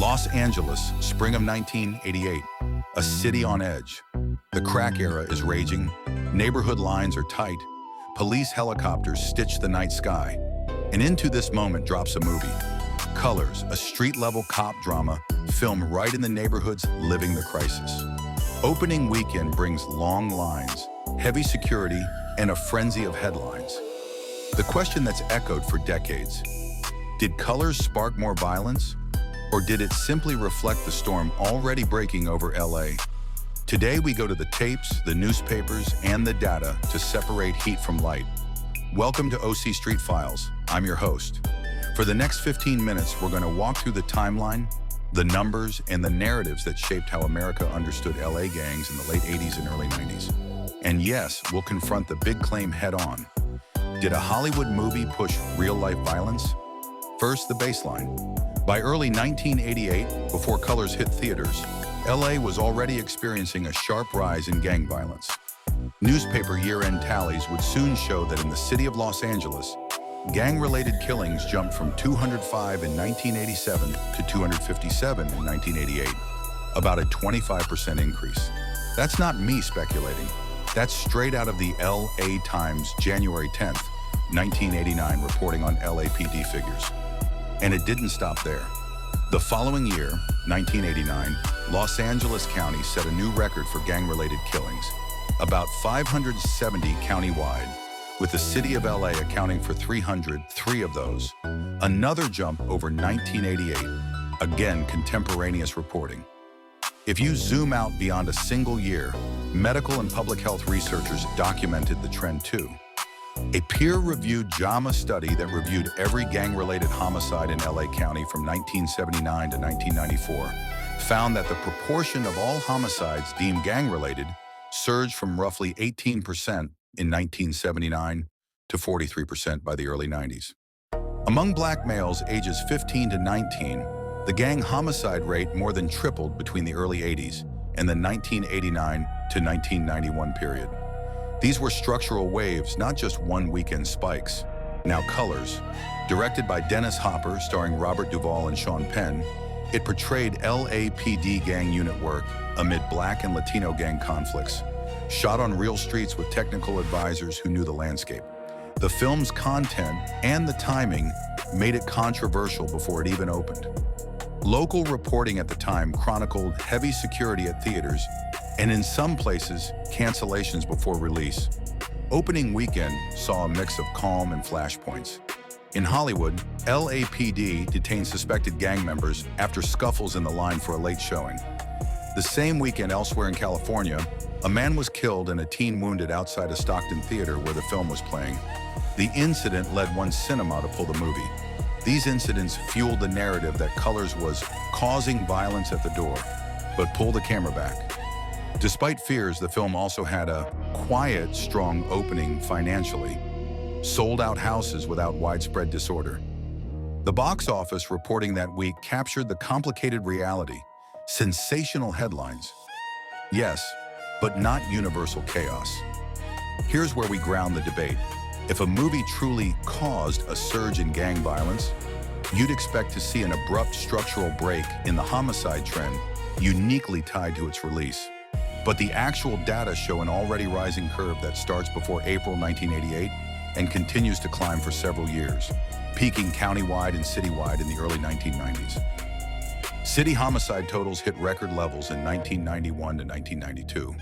Los Angeles, spring of 1988, a city on edge. The crack era is raging, neighborhood lines are tight, police helicopters stitch the night sky. And into this moment drops a movie. Colors, a street-level cop drama filmed right in the neighborhoods living the crisis. Opening weekend brings long lines, heavy security, and a frenzy of headlines. The question that's echoed for decades: did Colors spark more violence? Or did it simply reflect the storm already breaking over LA? Today we go to the tapes, the newspapers, and the data to separate heat from light. Welcome to OC Street Files. I'm your host. For the next 15 minutes, we're going to walk through the timeline, the numbers, and the narratives that shaped how America understood LA gangs in the late 80s and early 90s. And yes, we'll confront the big claim head-on. Did a Hollywood movie push real-life violence? First, the baseline. By early 1988, before Colors hit theaters, LA was already experiencing a sharp rise in gang violence. Newspaper year-end tallies would soon show that in the city of Los Angeles, gang-related killings jumped from 205 in 1987 to 257 in 1988, about a 25% increase. That's not me speculating. That's straight out of the LA Times January 10th, 1989 reporting on LAPD figures. And it didn't stop there. The following year, 1989, Los Angeles County set a new record for gang-related killings, about 570 countywide, with the city of LA accounting for 303 of those. Another jump over 1988, again contemporaneous reporting. If you zoom out beyond a single year, medical and public health researchers documented the trend too. A peer-reviewed JAMA study that reviewed every gang-related homicide in LA County from 1979 to 1994 found that the proportion of all homicides deemed gang-related surged from roughly 18% in 1979 to 43% by the early 90s. Among black males ages 15 to 19, the gang homicide rate more than tripled between the early 80s and the 1989 to 1991 period. These were structural waves, not just one weekend spikes. Now Colors, directed by Dennis Hopper, starring Robert Duvall and Sean Penn, it portrayed LAPD gang unit work amid black and Latino gang conflicts, shot on real streets with technical advisors who knew the landscape. The film's content and the timing made it controversial before it even opened. Local reporting at the time chronicled heavy security at theaters and in some places, cancellations before release. Opening weekend saw a mix of calm and flashpoints. In Hollywood, LAPD detained suspected gang members after scuffles in the line for a late showing. The same weekend elsewhere in California, a man was killed and a teen wounded outside a Stockton theater where the film was playing. The incident led One Cinema to pull the movie. These incidents fueled the narrative that Colors was causing violence at the door, but pull the camera back. Despite fears, the film also had a quiet, strong opening financially. Sold-out houses without widespread disorder. The box office reporting that week captured the complicated reality. Sensational headlines. Yes, but not universal chaos. Here's where we ground the debate. If a movie truly caused a surge in gang violence, you'd expect to see an abrupt structural break in the homicide trend uniquely tied to its release. But the actual data show an already rising curve that starts before April 1988 and continues to climb for several years, peaking countywide and citywide in the early 1990s. City homicide totals hit record levels in 1991 to 1992,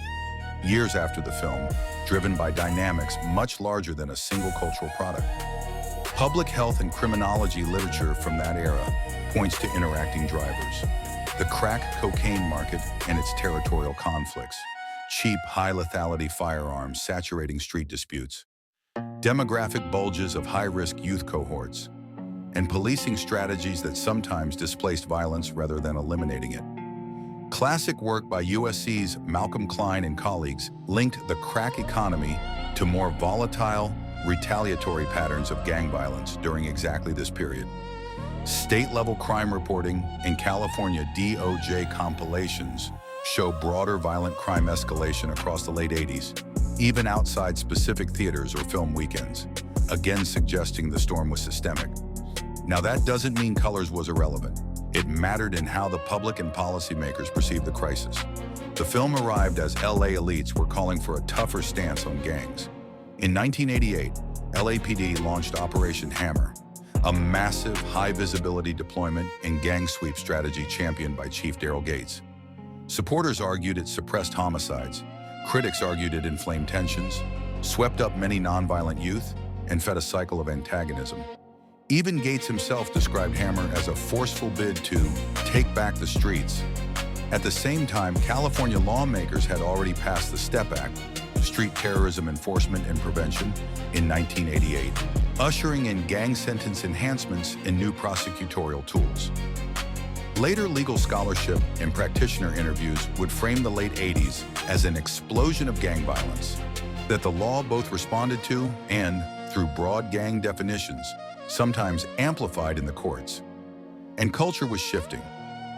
years after the film, driven by dynamics much larger than a single cultural product. Public health and criminology literature from that era points to interacting drivers. The crack cocaine market and its territorial conflicts, cheap, high-lethality firearms saturating street disputes, demographic bulges of high-risk youth cohorts, and policing strategies that sometimes displaced violence rather than eliminating it. Classic work by USC's Malcolm Klein and colleagues linked the crack economy to more volatile, retaliatory patterns of gang violence during exactly this period. State-level crime reporting and California DOJ compilations show broader violent crime escalation across the late 80s, even outside specific theaters or film weekends, again suggesting the storm was systemic. Now that doesn't mean Colors was irrelevant. It mattered in how the public and policymakers perceived the crisis. The film arrived as LA elites were calling for a tougher stance on gangs. In 1988, LAPD launched Operation Hammer, a massive, high-visibility deployment and gang sweep strategy championed by Chief Daryl Gates. Supporters argued it suppressed homicides. Critics argued it inflamed tensions, swept up many nonviolent youth, and fed a cycle of antagonism. Even Gates himself described Hammer as a forceful bid to take back the streets. At the same time, California lawmakers had already passed the STEP Act, Street Terrorism Enforcement and Prevention, in 1988, ushering in gang sentence enhancements and new prosecutorial tools. Later legal scholarship and practitioner interviews would frame the late 80s as an explosion of gang violence that the law both responded to and, through broad gang definitions, sometimes amplified in the courts. And culture was shifting.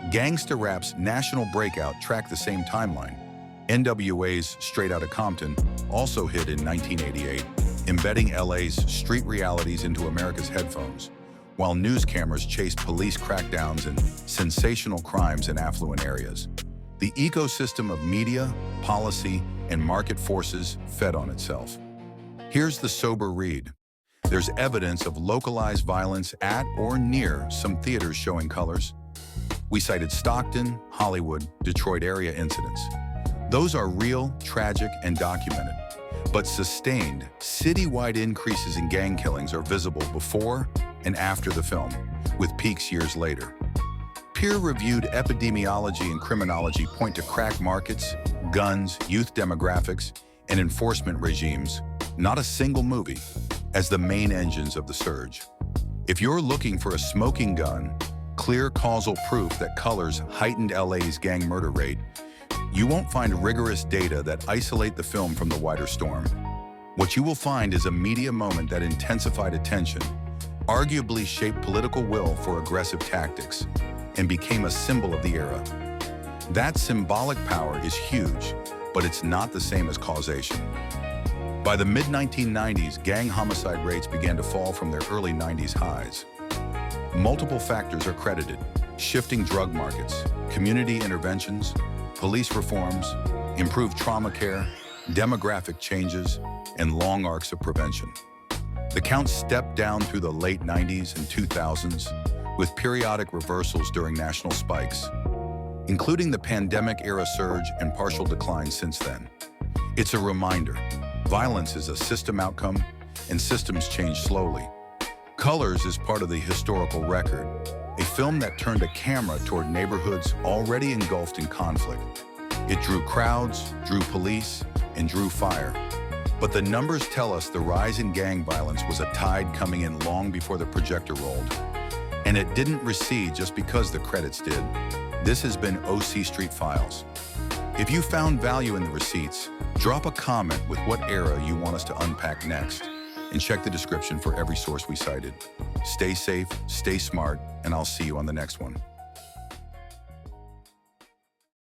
Gangsta rap's national breakout tracked the same timeline. NWA's Straight Outta Compton also hit in 1988, embedding LA's street realities into America's headphones, while news cameras chased police crackdowns and sensational crimes in affluent areas. The ecosystem of media, policy, and market forces fed on itself. Here's the sober read. There's evidence of localized violence at or near some theaters showing colors. We cited Stockton, Hollywood, Detroit area incidents. Those are real, tragic, and documented. But sustained, citywide increases in gang killings are visible before and after the film, with peaks years later. Peer-reviewed epidemiology and criminology point to crack markets, guns, youth demographics, and enforcement regimes, not a single movie, as the main engines of the surge. If you're looking for a smoking gun, clear causal proof that colors heightened LA's gang murder rate, you won't find rigorous data that isolate the film from the wider storm. What you will find is a media moment that intensified attention, arguably shaped political will for aggressive tactics, and became a symbol of the era. That symbolic power is huge, but it's not the same as causation. By the mid-1990s, gang homicide rates began to fall from their early 90s highs. Multiple factors are credited: shifting drug markets, community interventions, police reforms, improved trauma care, demographic changes, and long arcs of prevention. The count stepped down through the late 90s and 2000s, with periodic reversals during national spikes, including the pandemic-era surge and partial decline since then. It's a reminder: violence is a system outcome, and systems change slowly. Colors is part of the historical record, a film that turned a camera toward neighborhoods already engulfed in conflict. It drew crowds, drew police, and drew fire. But the numbers tell us the rise in gang violence was a tide coming in long before the projector rolled. And it didn't recede just because the credits did. This has been OC Street Files. If you found value in the receipts, drop a comment with what era you want us to unpack next, and check the description for every source we cited. Stay safe, stay smart, and I'll see you on the next one.